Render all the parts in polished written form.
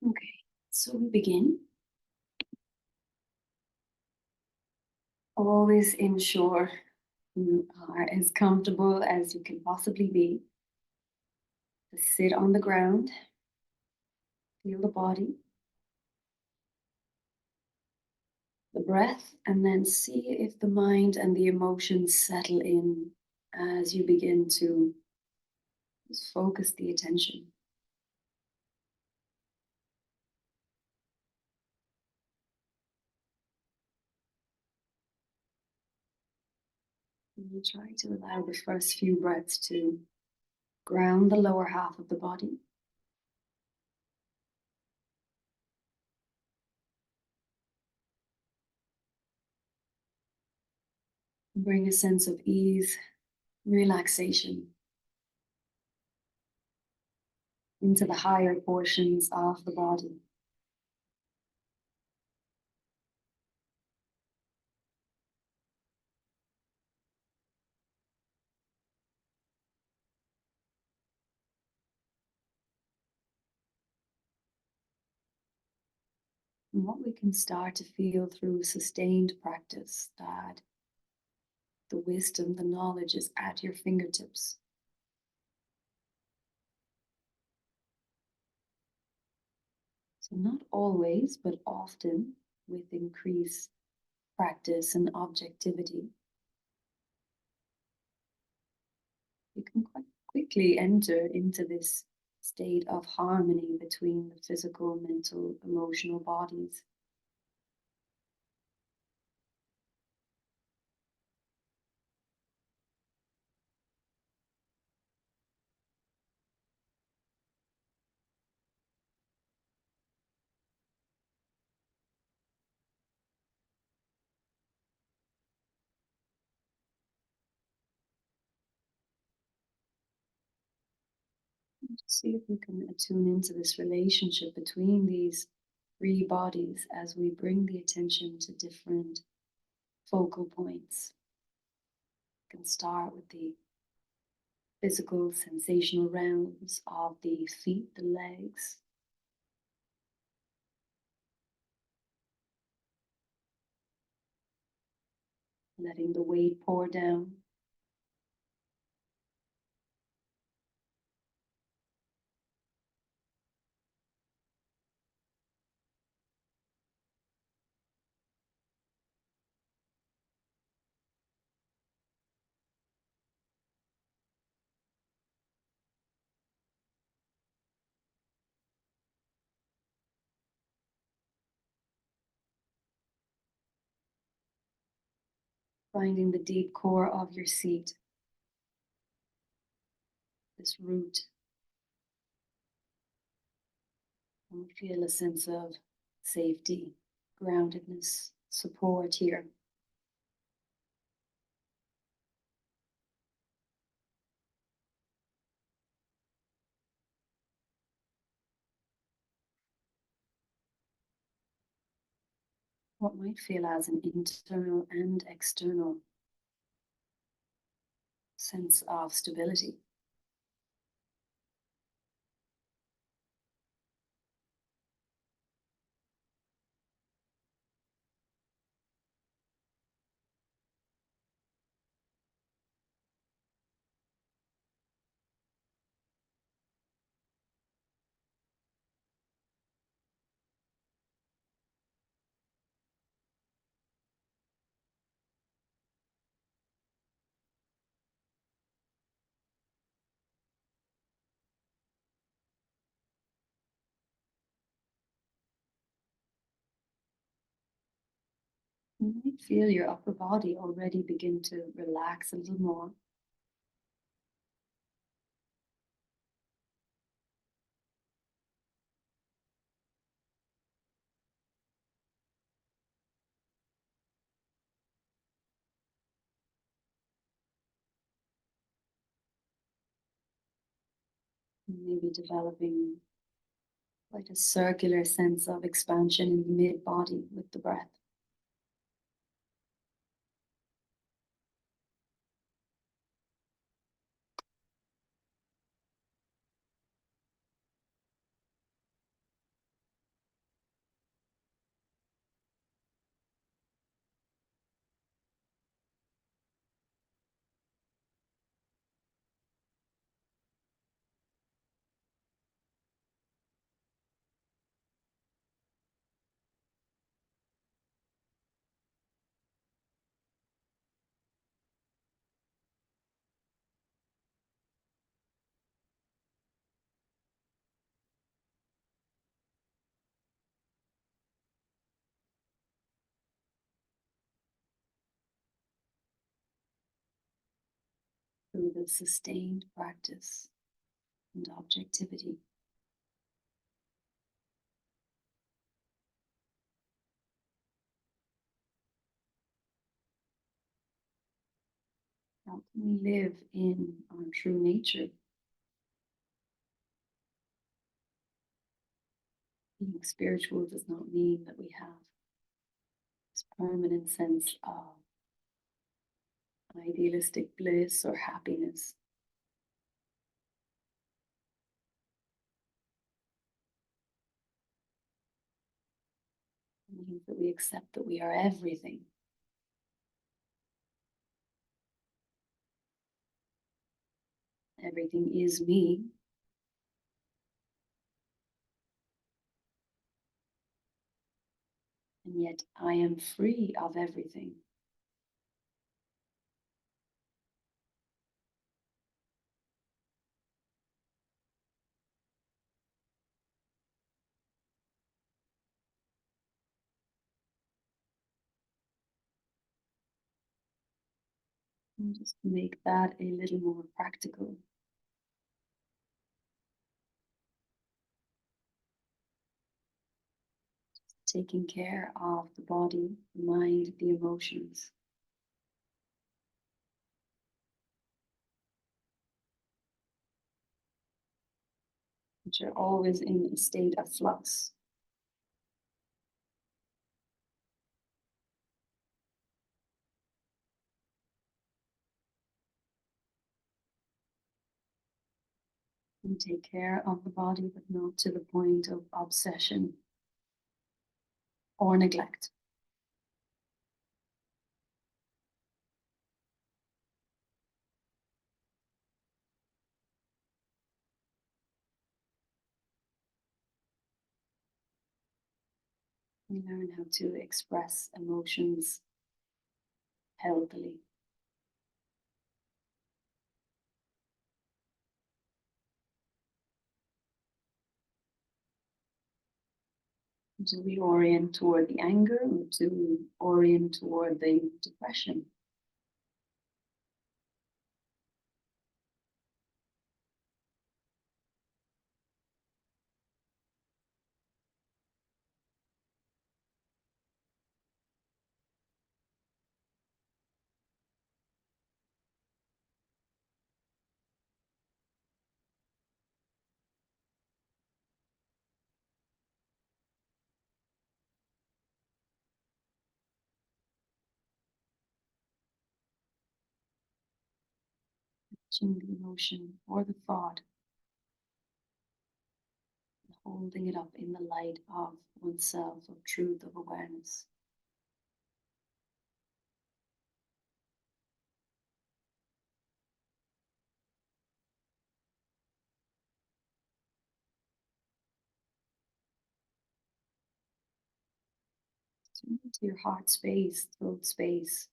Okay, so we begin. Always ensure you are as comfortable as you can possibly be. Just sit on the ground, feel the body, the breath, and then see if the mind and the emotions settle in as you begin to just focus the attention. And you try to allow the first few breaths to ground the lower half of the body. Bring a sense of ease, relaxation into the higher portions of the body. And what we can start to feel through sustained practice, that the wisdom, the knowledge is at your fingertips. So, not always, but often with increased practice and objectivity, you can quite quickly enter into this state of harmony between the physical, mental, emotional bodies. See if we can attune into this relationship between these three bodies as we bring the attention to different focal points. We can start with the physical sensational realms of the feet, the legs. Letting the weight pour down. Finding the deep core of your seat, this root. And we feel a sense of safety, groundedness, support here. What might feel as an internal and external sense of stability. You might feel your upper body already begin to relax a little more. Maybe developing quite a circular sense of expansion in the mid body with the breath. through the sustained practice and objectivity. How can we live in our true nature? Being spiritual does not mean that we have this permanent sense of idealistic bliss or happiness. It means that we accept that we are everything. Everything is me. And yet I am free of everything. And just to make that a little more practical, taking care of the body, the mind, the emotions, which are always in a state of flux. And take care of the body, but not to the point of obsession or neglect. We learn how to express emotions healthily. Do we orient toward the anger, or do we orient toward the depression? Watching the emotion or the thought, holding it up in the light of oneself, of truth, of awareness. Tune into your heart space, throat space.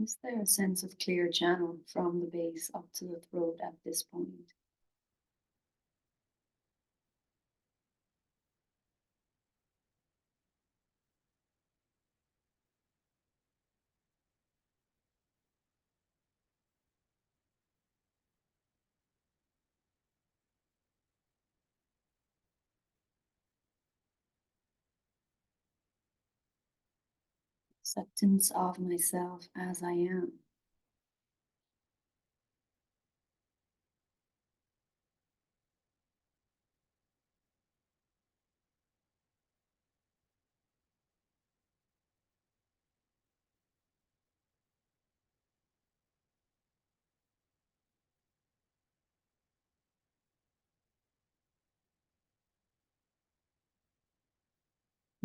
Is there a sense of clear channel from the base up to the throat at this point? Acceptance of myself as I am.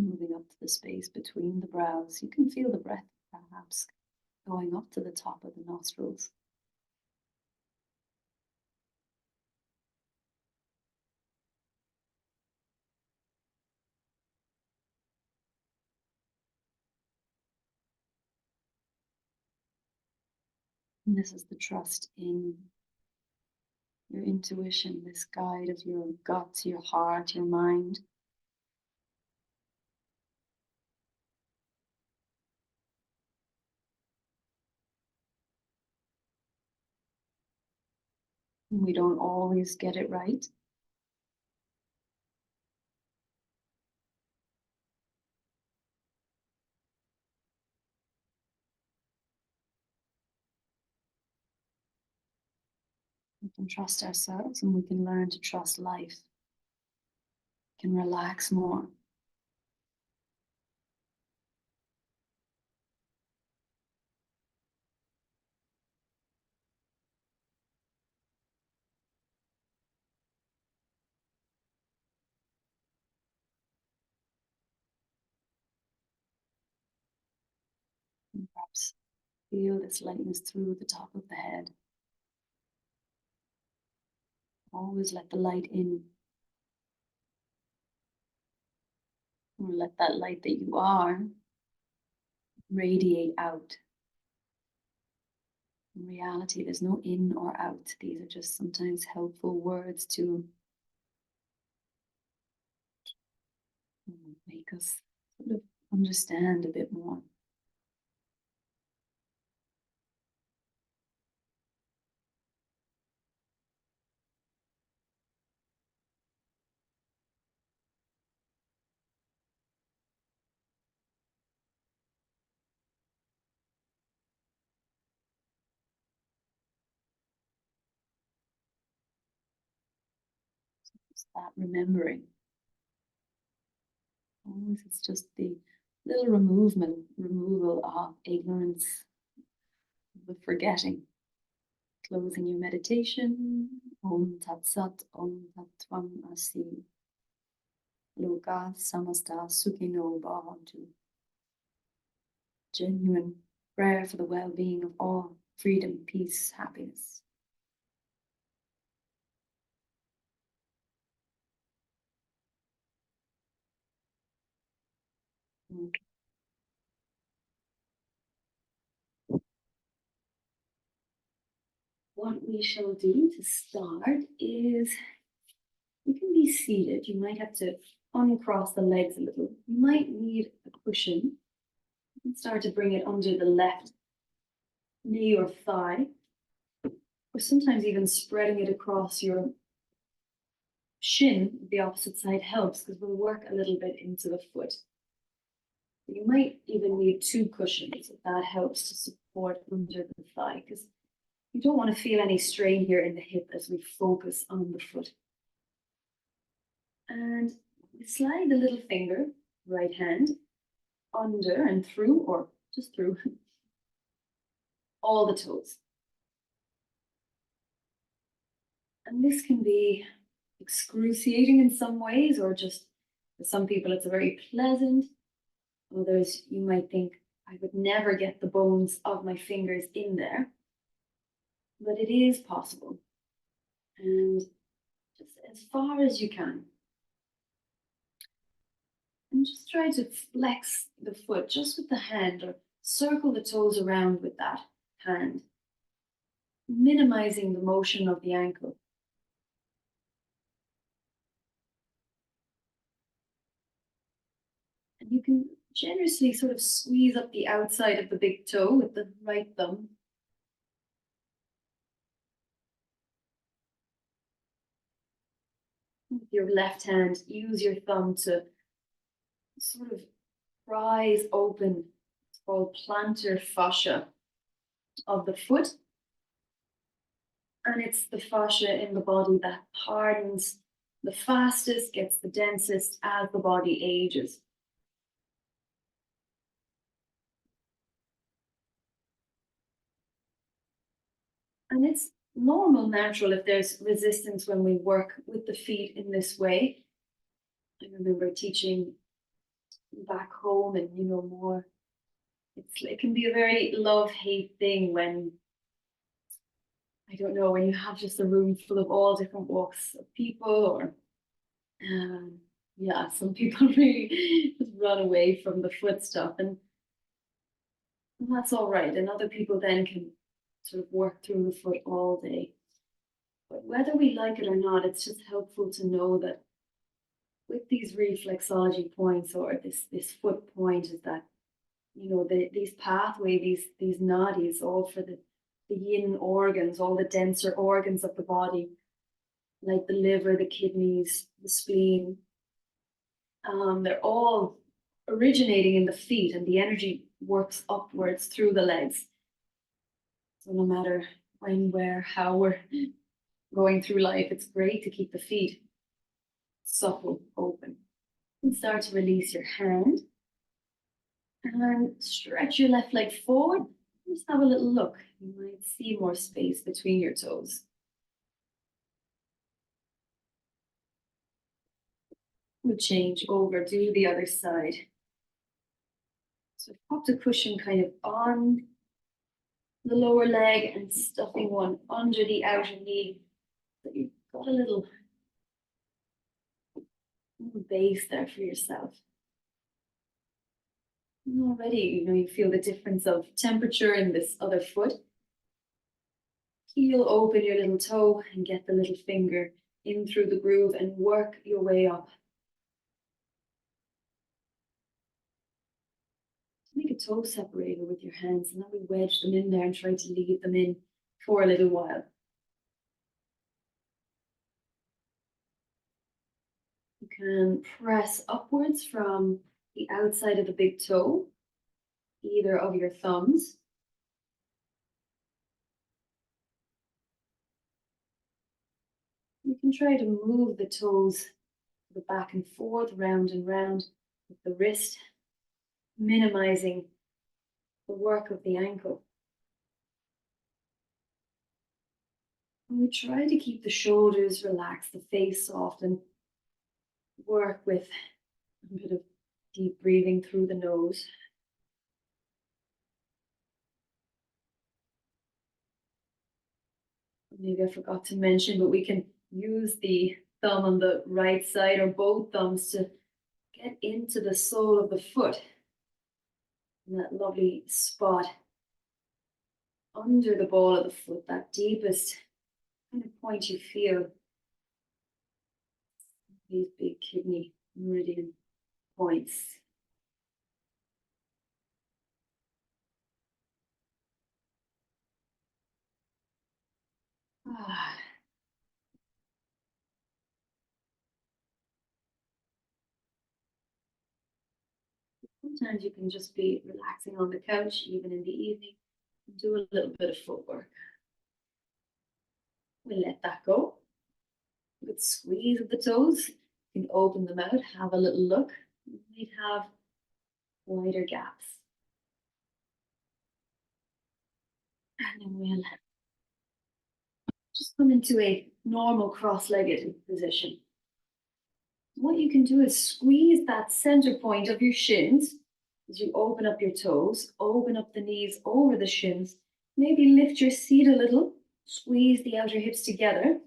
Moving up to the space between the brows. You can feel the breath perhaps going up to the top of the nostrils. And this is the trust in your intuition, this guide of your gut, your heart, your mind. We don't always get it right. We can trust ourselves and we can learn to trust life. We can relax more. And perhaps feel this lightness through the top of the head. Always let the light in. Or let that light that you are radiate out. In reality, there's no in or out. These are just sometimes helpful words to make us sort of understand a bit more. Just that remembering. Always it's just the little removal of ignorance, the forgetting. Closing your meditation. Om Tat Sat, Om Tat Tvam Asi. Loka Samasta Sukhino Bhavantu. Genuine prayer for the well-being of all, freedom, peace, happiness. Okay. What we shall do to start is you can be seated. You might have to uncross the legs a little. You might need a cushion. You can start to bring it under the left knee or thigh, or sometimes even spreading it across your shin, the opposite side helps because we'll work a little bit into the foot. You might even need two cushions if that helps to support under the thigh because you don't want to feel any strain here in the hip as we focus on the foot. And slide the little finger, right hand, under and through, or just through, all the toes. And this can be excruciating in some ways, or just for some people it's very pleasant. Others, you might think, I would never get the bones of my fingers in there. But it is possible. And just as far as you can. And just try to flex the foot just with the hand or circle the toes around with that hand, minimizing the motion of the ankle. And you can generously sort of squeeze up the outside of the big toe with the right thumb. With your left hand, use your thumb to sort of prise open. It's called plantar fascia of the foot. And it's the fascia in the body that hardens the fastest, gets the densest as the body ages. And it's normal, natural if there's resistance when we work with the feet in this way. I remember teaching back home and more. It can be a very love-hate thing when, I don't know, when you have just a room full of all different walks of people, or yeah, some people really just run away from the foot stuff, and that's all right. And other people then can sort of work through the foot all day. But whether we like it or not, it's just helpful to know that with these reflexology points or this foot point is that these pathway, these nadis, all for the yin organs, all the denser organs of the body, like the liver, the kidneys, the spleen. They're all originating in the feet, and the energy works upwards through the legs. So no matter when, where, how we're going through life, it's great to keep the feet supple, open. And start to release your hand. And stretch your left leg forward. Just have a little look. You might see more space between your toes. We'll change over, do the other side. So pop the cushion kind of on the lower leg and stuffing one under the outer knee. So you've got a little base there for yourself. And already, you feel the difference of temperature in this other foot. Heel open your little toe and get the little finger in through the groove and work your way up. Make a toe separator with your hands and then we wedge them in there and try to leave them in for a little while. You can press upwards from the outside of the big toe, either of your thumbs. You can try to move the toes the back and forth, round and round with the wrist, minimizing the work of the ankle. And we try to keep the shoulders relaxed, the face soft, and work with a bit of deep breathing through the nose. Maybe I forgot to mention, but we can use the thumb on the right side or both thumbs to get into the sole of the foot. And that lovely spot under the ball of the foot, that deepest kind of point you feel. These big kidney meridian points. Sometimes you can just be relaxing on the couch, even in the evening, and do a little bit of footwork. We'll let that go. Good squeeze of the toes. You can open them out, have a little look. You might have wider gaps. And then we'll just come into a normal cross-legged position. What you can do is squeeze that center point of your shins as you open up your toes, open up the knees over the shins. Maybe lift your seat a little, squeeze the outer hips together.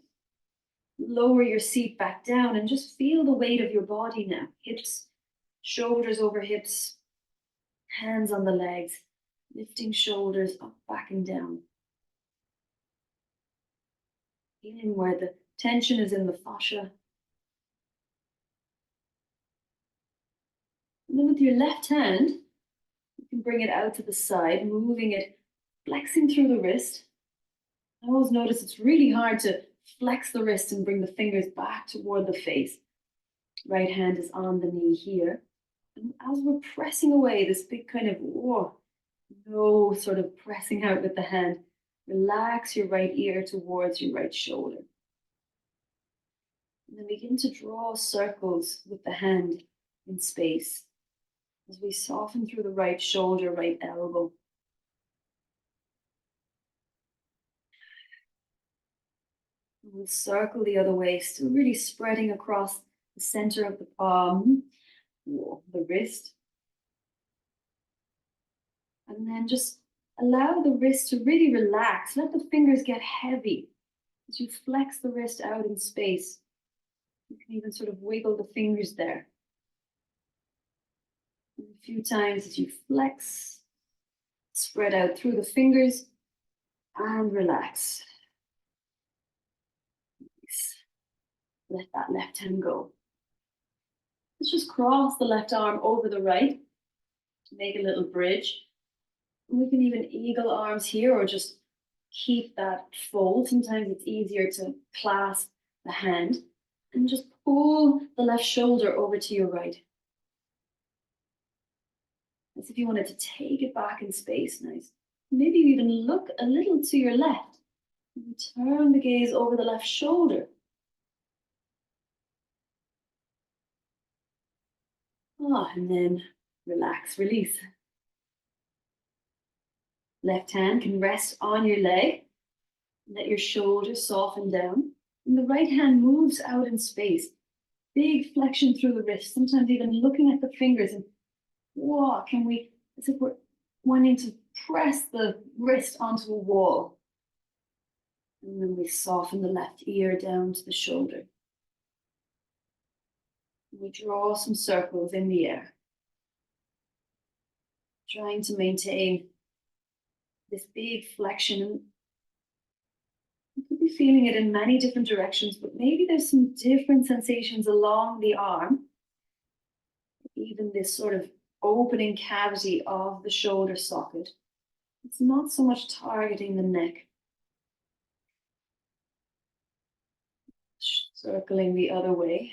Lower your seat back down and just feel the weight of your body now. Hips, shoulders over hips, hands on the legs, lifting shoulders up, back and down. Feeling where the tension is in the fascia. And then with your left hand, you can bring it out to the side, moving it, flexing through the wrist. I always notice it's really hard to flex the wrist and bring the fingers back toward the face. Right hand is on the knee here. And as we're pressing away, this big kind of, no sort of pressing out with the hand, relax your right ear towards your right shoulder. And then begin to draw circles with the hand in space as we soften through the right shoulder, right elbow. We'll circle the other way, still really spreading across the center of the palm, the wrist. And then just allow the wrist to really relax. Let the fingers get heavy as you flex the wrist out in space. You can even sort of wiggle the fingers there. And a few times as you flex, spread out through the fingers and relax. let that left hand go. Let's just cross the left arm over the right to make a little bridge. We can even eagle arms here or just keep that fold. Sometimes it's easier to clasp the hand and just pull the left shoulder over to your right. As if you wanted to take it back in space. Nice. Maybe you even look a little to your left. And turn the gaze over the left shoulder. And then relax, release. Left hand can rest on your leg. Let your shoulders soften down. And the right hand moves out in space. Big flexion through the wrist. Sometimes even looking at the fingers and can we, as if we're wanting to press the wrist onto a wall. And then we soften the left ear down to the shoulder. We draw some circles in the air. Trying to maintain this big flexion. You could be feeling it in many different directions, but maybe there's some different sensations along the arm. Even this sort of opening cavity of the shoulder socket. It's not so much targeting the neck. Circling the other way.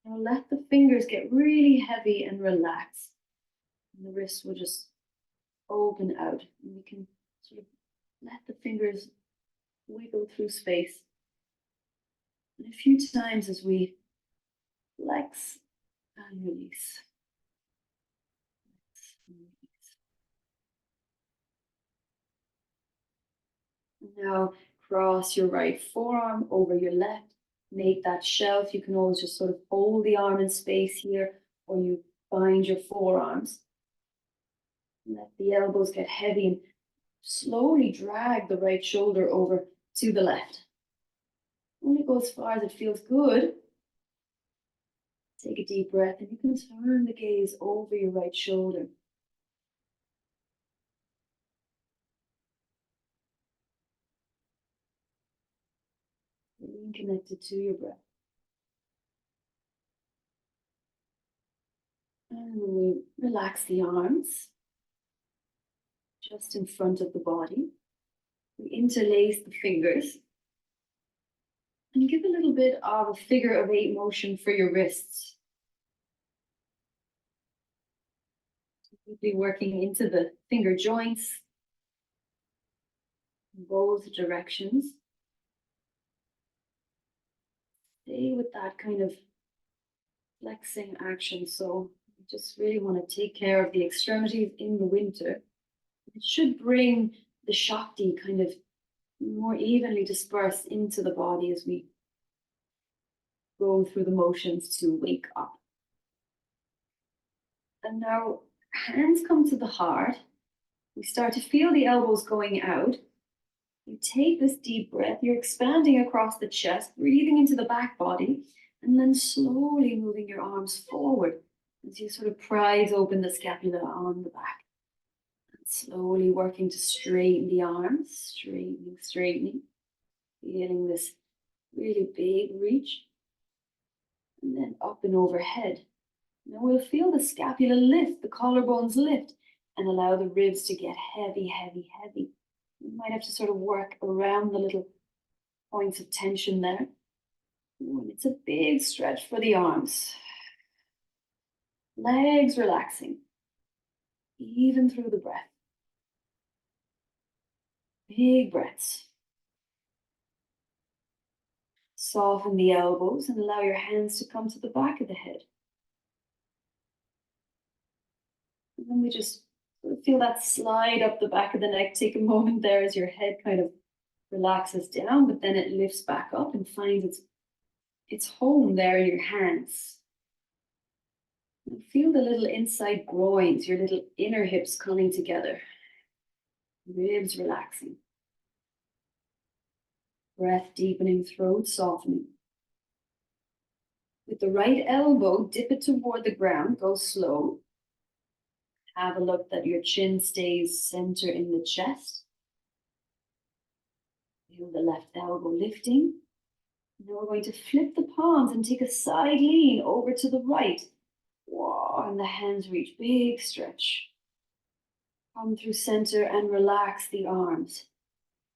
Now let the fingers get really heavy and relax. And the wrist will just open out. And we can sort of let the fingers wiggle through space. And a few times as we flex and release. Flex and release. Now cross your right forearm over your left. Make that shelf. You can always just sort of hold the arm in space here, or you bind your forearms. Let the elbows get heavy and slowly drag the right shoulder over to the left. Only go as far as it feels good. Take a deep breath and you can turn the gaze over your right shoulder. Being connected to your breath. And we relax the arms just in front of the body. We interlace the fingers. And give a little bit of a figure of 8 motion for your wrists. We'll be working into the finger joints in both directions. Stay with that kind of flexing action. So you just really want to take care of the extremities in the winter. It should bring the Shakti kind of more evenly dispersed into the body as we go through the motions to wake up. And now hands come to the heart. We start to feel the elbows going out. You take this deep breath, you're expanding across the chest, breathing into the back body, and then slowly moving your arms forward as you sort of prise open the scapula on the back. And slowly working to straighten the arms, straightening, feeling this really big reach. And then up and overhead. Now we'll feel the scapula lift, the collarbones lift, and allow the ribs to get heavy, heavy, heavy. You might have to sort of work around the little points of tension there. And it's a big stretch for the arms. Legs relaxing, even through the breath. Big breaths. Soften the elbows and allow your hands to come to the back of the head. And then we just feel that slide up the back of the neck. Take a moment there as your head kind of relaxes down, but then it lifts back up and finds its home there in your hands. And feel the little inside groins, your little inner hips coming together. Ribs relaxing. Breath deepening, throat softening. With the right elbow, dip it toward the ground, go slow. Have a look that your chin stays center in the chest. Feel the left elbow lifting. Now we're going to flip the palms and take a side lean over to the right. Whoa, and the hands reach, big stretch. Come through center and relax the arms.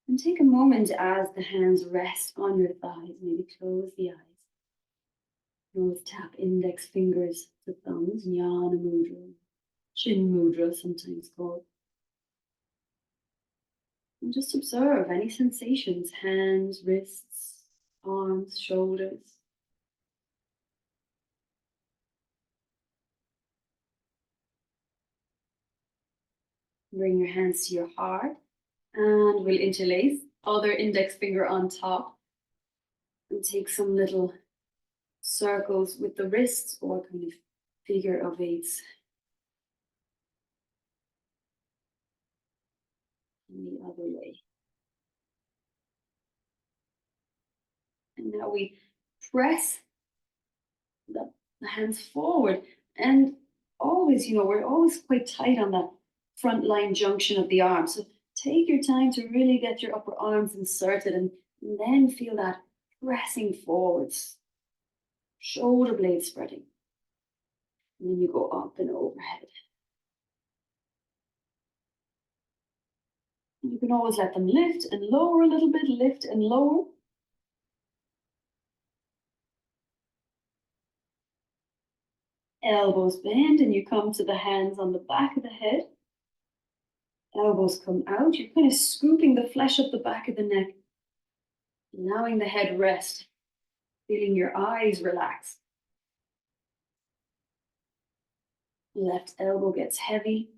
And take a moment as the hands rest on your thighs. Maybe close the eyes. Nose tap index fingers to thumbs, Jnana Mudra, Chin Mudra sometimes called. And just observe any sensations, hands, wrists, arms, shoulders. Bring your hands to your heart and we'll interlace. Other index finger on top. And take some little circles with the wrists or kind of figure of eights. And the other way. And now we press the hands forward. And always, we're always quite tight on that front line junction of the arm. So take your time to really get your upper arms inserted and then feel that pressing forwards. Shoulder blades spreading. And then you go up and overhead. You can always let them lift and lower a little bit, lift and lower. Elbows bend and you come to the hands on the back of the head. Elbows come out. You're kind of scooping the flesh of the back of the neck, allowing the head rest, feeling your eyes relax. Left elbow gets heavy.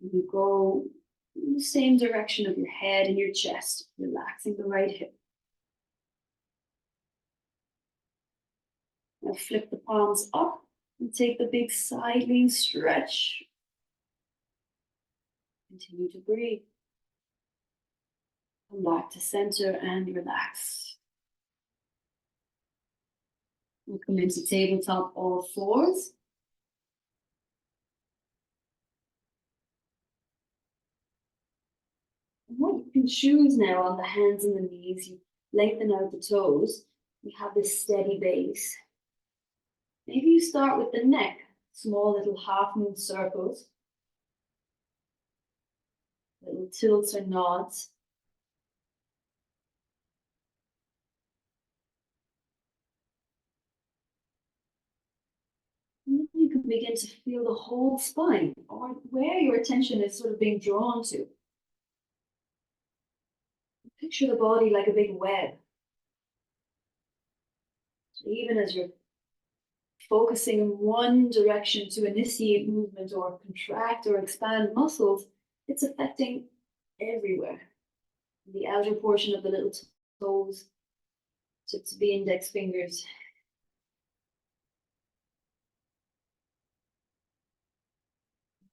You go in the same direction of your head and your chest, relaxing the right hip. Now flip the palms up and take the big side lean stretch. Continue to breathe. Come back to center and relax. We'll come into tabletop all fours. And what you can choose now on the hands and the knees, you lengthen out the toes. We have this steady base. Maybe you start with the neck, small little half moon circles, little tilts or nods. And then you can begin to feel the whole spine or where your attention is sort of being drawn to. Picture the body like a big web. So even as you're focusing in one direction to initiate movement or contract or expand muscles, it's affecting everywhere. The outer portion of the little toes, tips of the index fingers.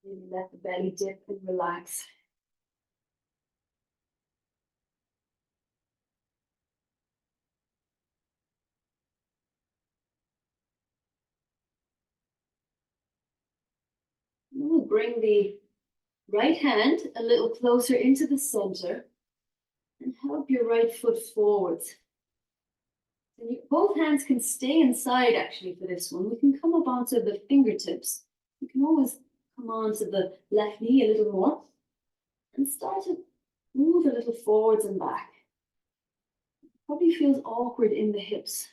Maybe let the belly dip and relax. We'll bring the right hand a little closer into the center and help your right foot forwards. And both hands can stay inside actually for this one. We can come up onto the fingertips. You can always come onto the left knee a little more and start to move a little forwards and back. Probably feels awkward in the hips.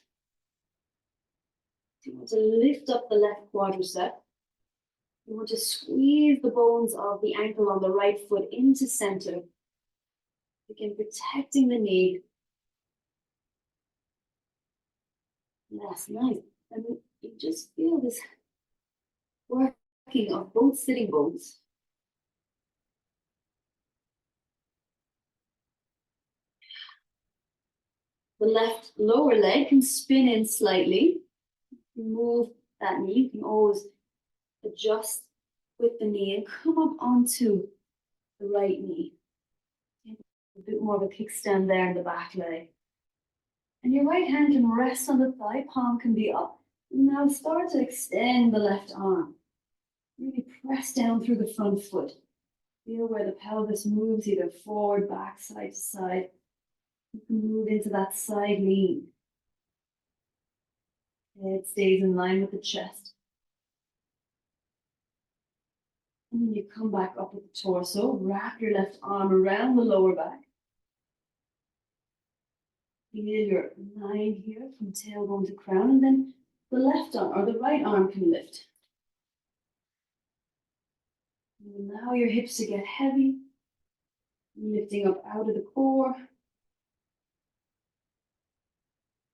You want to lift up the left quadricep. You want to squeeze the bones of the ankle on the right foot into center. Begin protecting the knee. Yes, nice. And you just feel this working of both sitting bones. The left lower leg can spin in slightly. Move that knee. You can always adjust with the knee and come up onto the right knee. A bit more of a kickstand there in the back leg. And your right hand can rest on the thigh, palm can be up. And now start to extend the left arm. Really press down through the front foot. Feel where the pelvis moves either forward, back, side to side. You can move into that side lean. Head stays in line with the chest. And then you come back up with the torso. Wrap your left arm around the lower back. Feel your line here from tailbone to crown, and then the left arm or the right arm can lift. And allow your hips to get heavy, lifting up out of the core.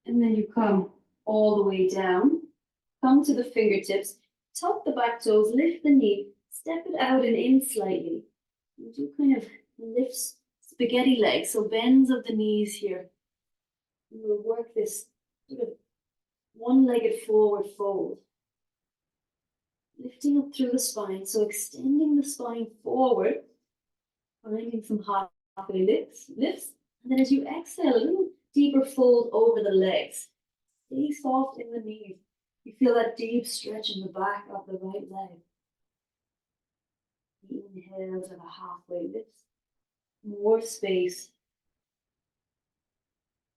And then you come all the way down. Come to the fingertips, tuck the back toes, lift the knee, step it out and in slightly. You do kind of lifts spaghetti legs, so bends of the knees here. And we'll work this sort of one-legged forward fold. Lifting up through the spine, so extending the spine forward, finding some halfway lifts. And then as you exhale, a little deeper fold over the legs. Stay soft in the knees. You feel that deep stretch in the back of the right leg. Inhale to the halfway lift. More space.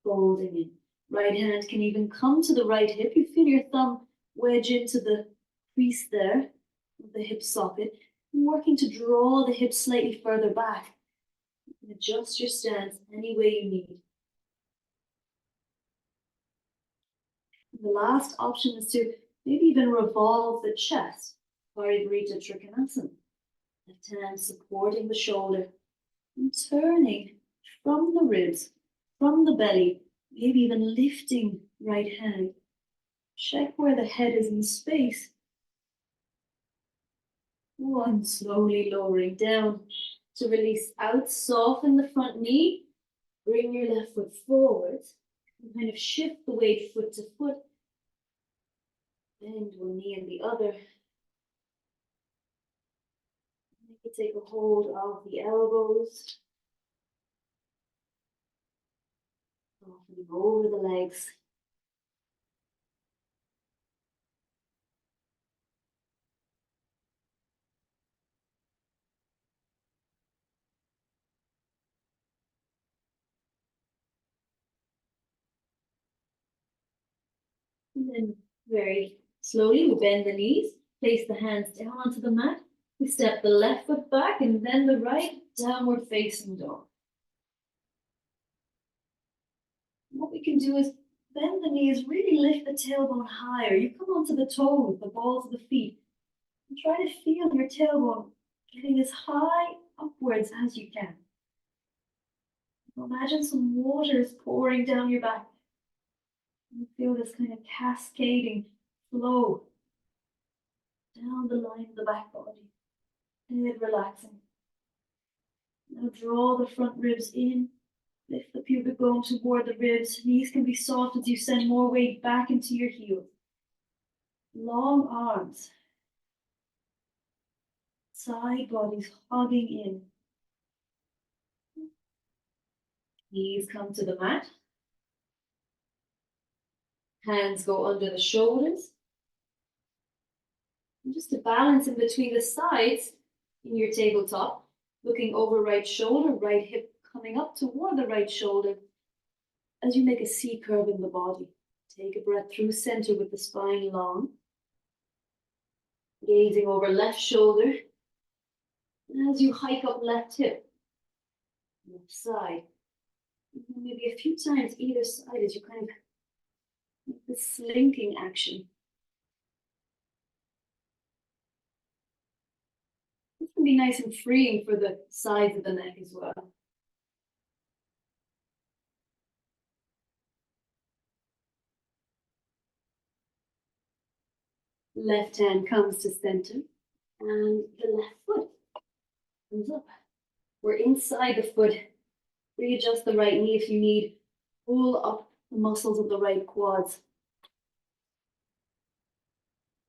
Folding in. Right hand can even come to the right hip. You feel your thumb wedge into the crease there of the hip socket. And working to draw the hips slightly further back. You can adjust your stance any way you need. The last option is to maybe even revolve the chest. Parivrita Trikonasana. Left hand supporting the shoulder and turning from the ribs, from the belly, maybe even lifting right hand. Check where the head is in space. One, slowly lowering down to release out, soften the front knee, bring your left foot forward, and kind of shift the weight foot to foot. Bend one knee and the other. Maybe take a hold of the elbows. Softening over the legs. And then very slowly we bend the knees, place the hands down onto the mat. We step the left foot back and then the right, downward facing dog. What we can do is bend the knees, really lift the tailbone higher. You come onto the toes, the balls of the feet, and try to feel your tailbone getting as high upwards as you can. Imagine some water is pouring down your back. You feel this kind of cascading flow down the line of the back body. Head relaxing. Now draw the front ribs in. Lift the pubic bone toward the ribs. Knees can be soft as you send more weight back into your heels. Long arms. Side bodies hugging in. Knees come to the mat. Hands go under the shoulders. And just to balance in between the sides in your tabletop, looking over right shoulder, right hip coming up toward the right shoulder as you make a C curve in the body. Take a breath through center with the spine long. Gazing over left shoulder. And as you hike up left hip, left side. And maybe a few times either side as you kind of make this slinking action. This can be nice and freeing for the sides of the neck as well. Left hand comes to center and the left foot comes up. We're inside the foot. Readjust the right knee if you need. Pull up the muscles of the right quads.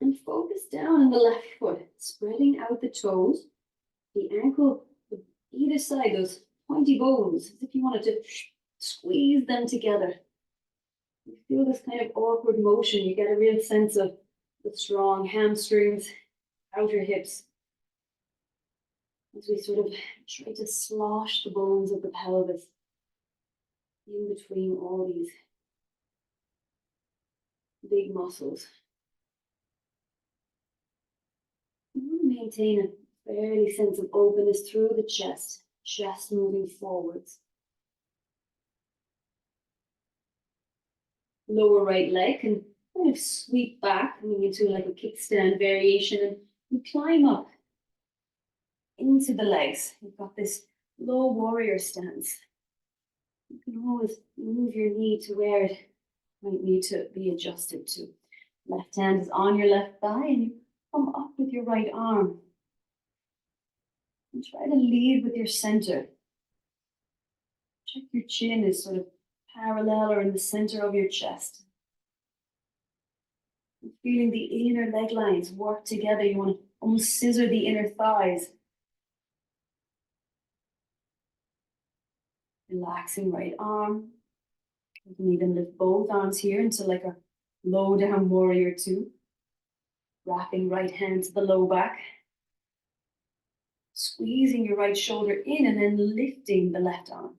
And focus down on the left foot, spreading out the toes, the ankle, either side, those pointy bones, as if you wanted to squeeze them together. You feel this kind of awkward motion. You get a real sense of the strong hamstrings outer hips as we sort of try to slosh the bones of the pelvis in between all these big muscles. We want to maintain a fairly sense of openness through the chest moving forwards. Lower right leg can kind of sweep back, coming into like a kickstand variation, and we climb up into the legs. You've got this low warrior stance. You can always move your knee to where it might need to be adjusted to. Left hand is on your left thigh, and you come up with your right arm. And try to lead with your center. Check your chin is sort of parallel or in the center of your chest. And feeling the inner leg lines work together. You want to almost scissor the inner thighs. Relaxing right arm. You can even lift both arms here into like a low down warrior two. Wrapping right hand to the low back. Squeezing your right shoulder in and then lifting the left arm.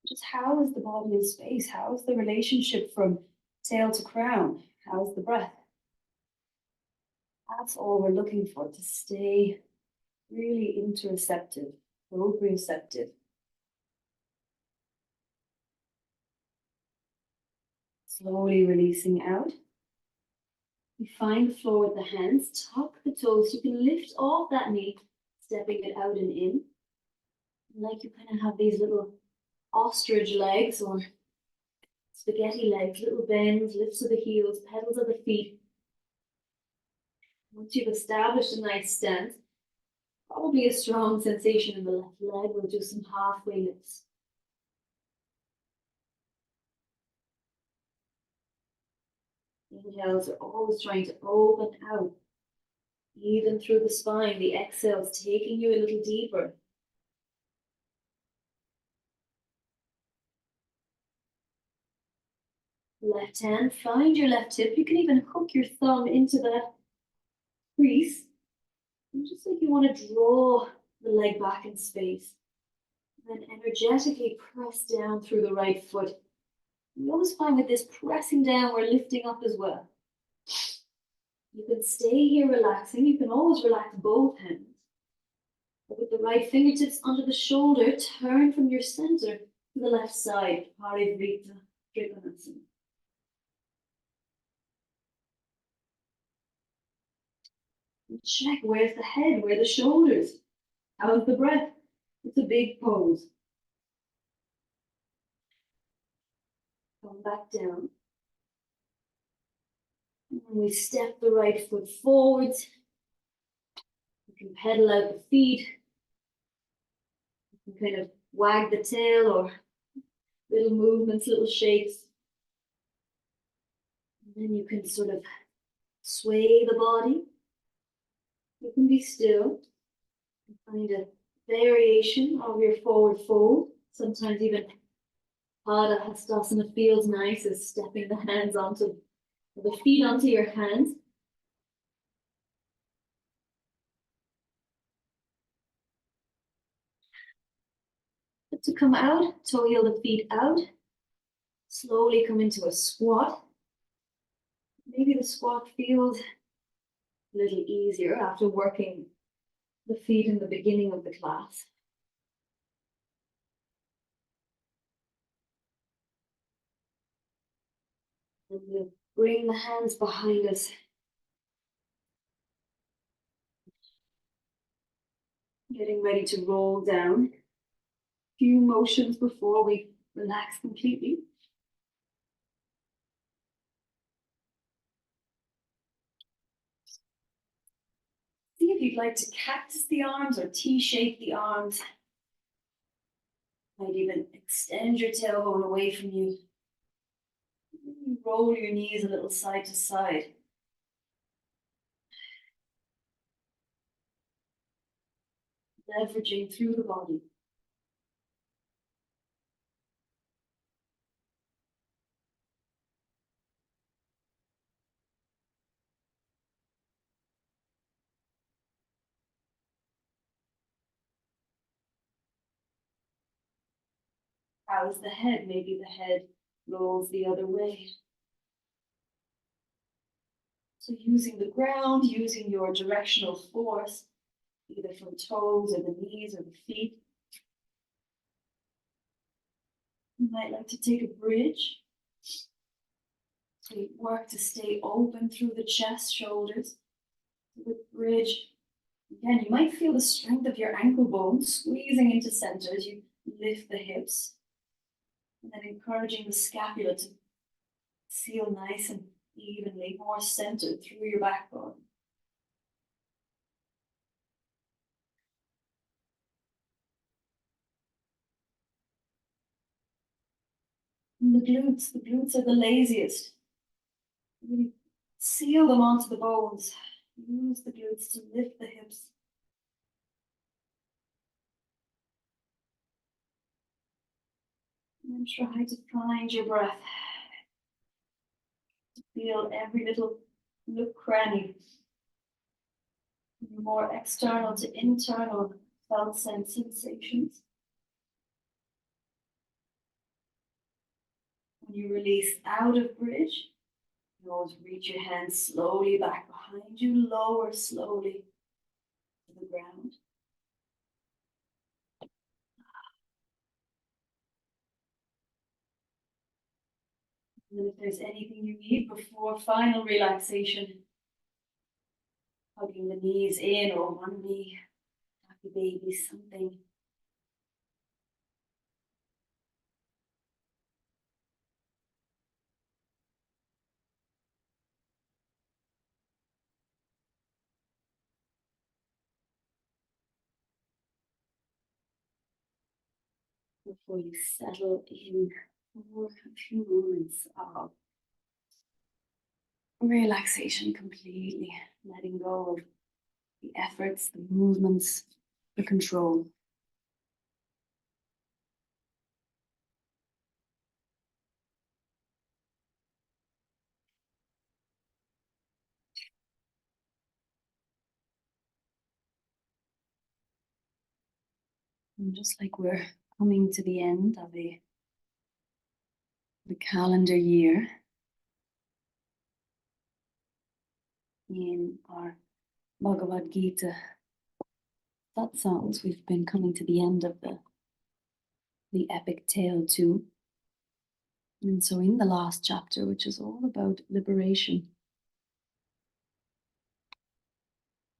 Just how is the body in space? How is the relationship from tail to crown? How's the breath? That's all we're looking for, to stay really interoceptive, proprioceptive. Slowly releasing out. You find the floor with the hands, tuck the toes. You can lift off that knee, stepping it out and in. Like you kind of have these little ostrich legs or spaghetti legs, little bends, lifts of the heels, pedals of the feet. Once you've established a nice stance, probably a strong sensation in the left leg, we'll do some halfway lifts. Inhales are always trying to open out, even through the spine. The exhales taking you a little deeper. Left hand, find your left hip. You can even hook your thumb into that crease. And just like you want to draw the leg back in space. And then energetically press down through the right foot. You always find with this pressing down, we're lifting up as well. You can stay here relaxing. You can always relax both hands. But with the right fingertips under the shoulder, turn from your center to the left side. Parivrita Trikonasana. Check, where's the head? Where are the shoulders? How's the breath? It's a big pose. Come back down. And we step the right foot forwards. You can pedal out the feet. You can kind of wag the tail or little movements, little shakes. And then you can sort of sway the body. You can be still. Find a variation of your forward fold. Sometimes even Pada Hastasana feels nice as stepping the hands onto the feet onto your hands. But to come out, toe heel the feet out. Slowly come into a squat. Maybe the squat feels a little easier after working the feet in the beginning of the class. And we'll bring the hands behind us. Getting ready to roll down. Few motions before we relax completely. See if you'd like to cactus the arms or T-shape the arms. Might even extend your tailbone away from you. Roll your knees a little side to side. Leveraging through the body. How's the head? Maybe the head rolls the other way. So using the ground, using your directional force, either from toes or the knees or the feet. You might like to take a bridge. So you work to stay open through the chest, shoulders. With bridge, again, you might feel the strength of your ankle bones squeezing into center as you lift the hips. And then encouraging the scapula to seal nice and evenly, more centered through your backbone. And the glutes are the laziest. Really seal them onto the bones. Use the glutes to lift the hips. And then try to find your breath. Feel every little nook cranny. More external to internal felt sense sensations. When you release out of bridge, you always reach your hands slowly back behind you, lower slowly to the ground. And if there's anything you need before final relaxation, hugging the knees in or one knee, happy baby, something. Before you settle in for a few moments of relaxation, completely letting go of the efforts, the movements, the control. And just like we're coming to the end of the calendar year in our Bhagavad Gita satsangs, we've been coming to the end of the epic tale too. And so in the last chapter, which is all about liberation,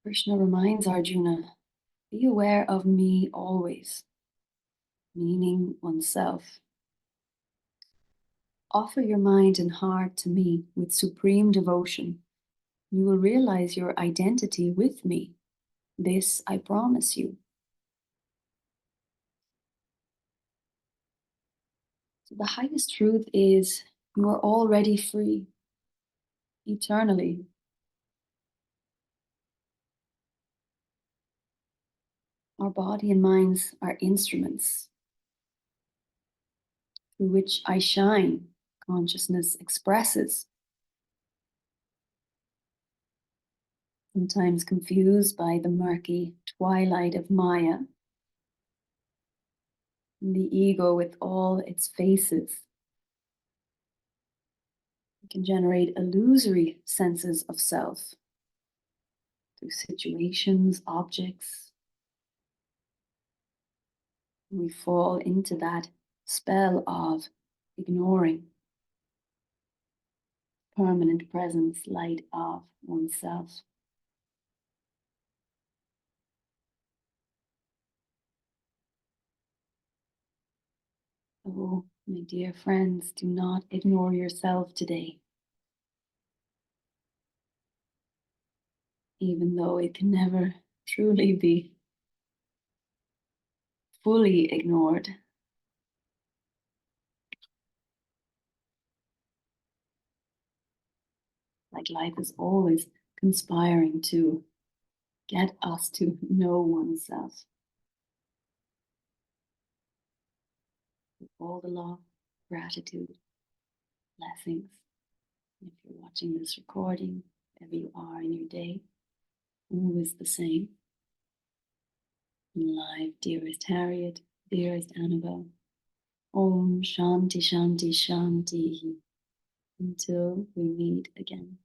Krishna reminds Arjuna, be aware of me always, meaning oneself. Offer your mind and heart to me with supreme devotion. You will realize your identity with me. This I promise you. So the highest truth is you are already free, eternally. Our body and minds are instruments through which I shine, consciousness expresses. Sometimes confused by the murky twilight of Maya, and the ego with all its faces. It can generate illusory senses of self through situations, objects. We fall into that spell of ignoring permanent presence, light of oneself. Oh, my dear friends, do not ignore yourself today. Even though it can never truly be fully ignored. Like life is always conspiring to get us to know oneself. With all the love, gratitude, blessings. If you're watching this recording, wherever you are in your day, always the same. In life, dearest Harriet, dearest Annabelle, Om Shanti Shanti Shanti. Until we meet again.